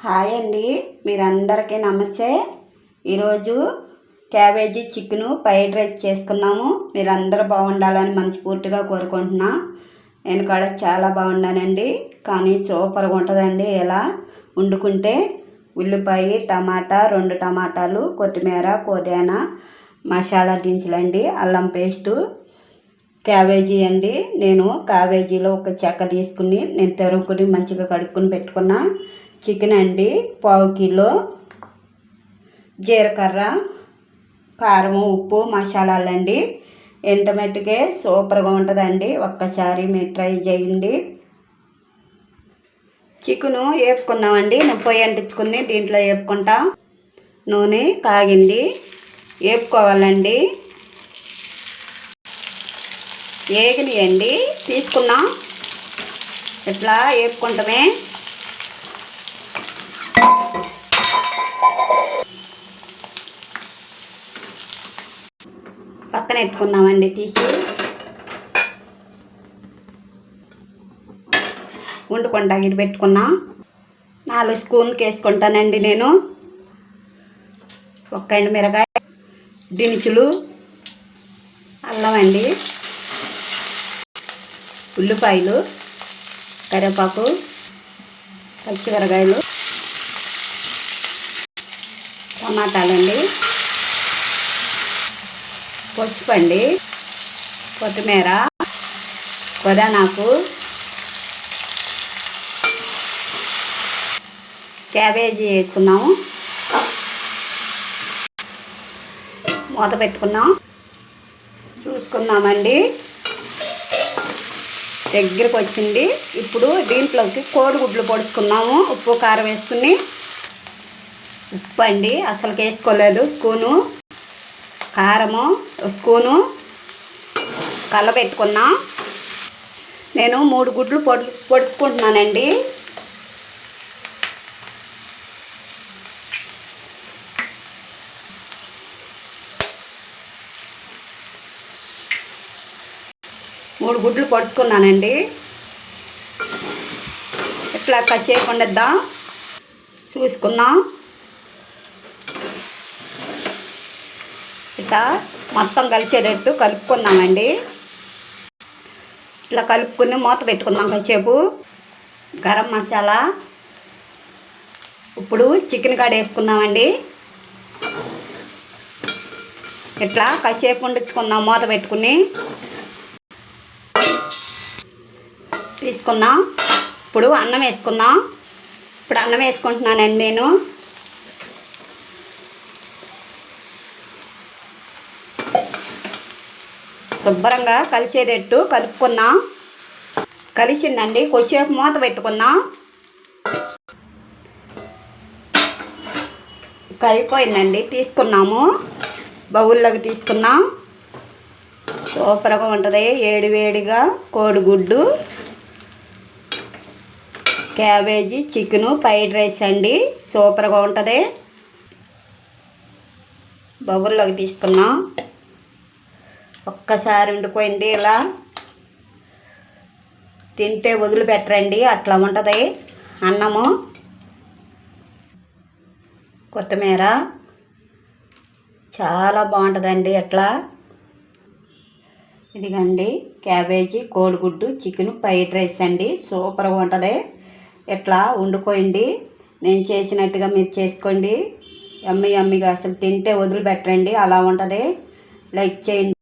Hi అండి, మీరందరికీ నమస్తే. ఈరోజు క్యాబేజీ చికెను ఫ్రైడ్ రైస్ చేసుకున్నాము. మీరందరూ బాగుండాలని మనస్ఫూర్తిగా కోరుకుంటున్నా. నేను కూడా చాలా బాగున్నానండి, కానీ సూపర్గా ఉంటుందండి. ఎలా వండుకుంటే ఉల్లిపాయ, టమాటా, 2 టమాటాలు, కొత్తిమీర, పుదీనా, మసాలా దినుసులండి, అల్లం పేస్టు, క్యాబేజీ అండి. నేను క్యాబేజీలో ఒక చెక్క తీసుకుని నేను తరుగుకుని మంచిగా కడుక్కుని పెట్టుకున్నా. చికెన్ అండి 1/2 కిలో, జీలకర్ర, కారం, ఉప్పు, మసాలాలండి. ఎంటమెట్టుకే సూపర్గా ఉంటుందండి. ఒక్కసారి మీరు ట్రై చేయండి. చికెను వేపుకున్నామండి. నేను పొయ్యి అంటించుకుని దీంట్లో వేపుకుంటా. నూనె కాగింది, వేపుకోవాలండి. వేగినాయండి, తీసుకున్నాం. ఇట్లా వేపుకుంటామే. పక్కన పెట్టుకున్నామండి. తీసి వండుకుంటా ఇటు పెట్టుకున్నా. 4 స్పూన్కి వేసుకుంటానండి నేను. ఒక్క ఎండుమిరకాయ, దినుసులు, అల్లం అండి, ఉల్లిపాయలు, కరివేపాకు, పచ్చిమిరకాయలు, టమాటాలండి, పసుపు అండి, కొత్తిమీర, పుదీనాకు, క్యాబేజీ వేసుకున్నాము. మూత పెట్టుకున్నాం. చూసుకున్నామండి, దగ్గరికి వచ్చింది. ఇప్పుడు దీంట్లోకి కోడిగుడ్లు పొడుచుకున్నాము. ఉప్పు కారం వేసుకుని, ఉప్పు అండి అసలుకి వేసుకోలేదు, స్పూను, కారము స్పూను, కలబెట్టుకున్నా. నేను 3 గుడ్లు పొడుచుకుంటున్నానండి. మూడు గుడ్లు పొడుచుకున్నానండి. ఇట్లా కాసేపు ఉండద్దాం. చూసుకున్నాం. ఇట్లా మొత్తం కలిసేటట్టు కలుపుకుందామండి. ఇట్లా కలుపుకుని మూత పెట్టుకుందాం కాసేపు. గరం మసాలా, ఇప్పుడు చికెన్ కాడ వేసుకున్నామండి. ఇట్లా కాసేపు వండించుకుందాం మూత పెట్టుకుని. తీసుకున్నాం. ఇప్పుడు అన్నం వేసుకుందాం. ఇప్పుడు అన్నం వేసుకుంటున్నానండి నేను. శుభ్రంగా కలిసేటట్టు కలుపుకున్నాం. కలిసిందండి, కొద్దిసేపు మూత పెట్టుకున్నాం. అయిపోయిందండి, తీసుకున్నాము. బౌల్లోకి తీసుకున్నాం. సూపర్గా ఉంటుంది. వేడివేడిగా కోడిగుడ్డు క్యాబేజీ చికెను ఫ్రైడ్ రైస్ అండి. సూపర్గా ఉంటుంది. బౌల్లోకి తీసుకున్నాం. ఒక్కసారి వండుకోండి. ఇలా తింటే వదిలిపెట్టరండి, అట్లా ఉంటుంది అన్నము. కొత్తిమీర చాలా బాగుంటుందండి అట్లా. ఇదిగండి క్యాబేజీ కోడిగుడ్డు చికెను ఫ్రైడ్ రైస్ అండి. సూపర్గా ఉంటుంది. ఇట్లా వండుకోండి. నేను చేసినట్టుగా మీరు చేసుకోండి. యమ్మీగా అసలు తింటే వదిలిపెట్టరండి, అలా ఉంటుంది. లైక్ చేయండి.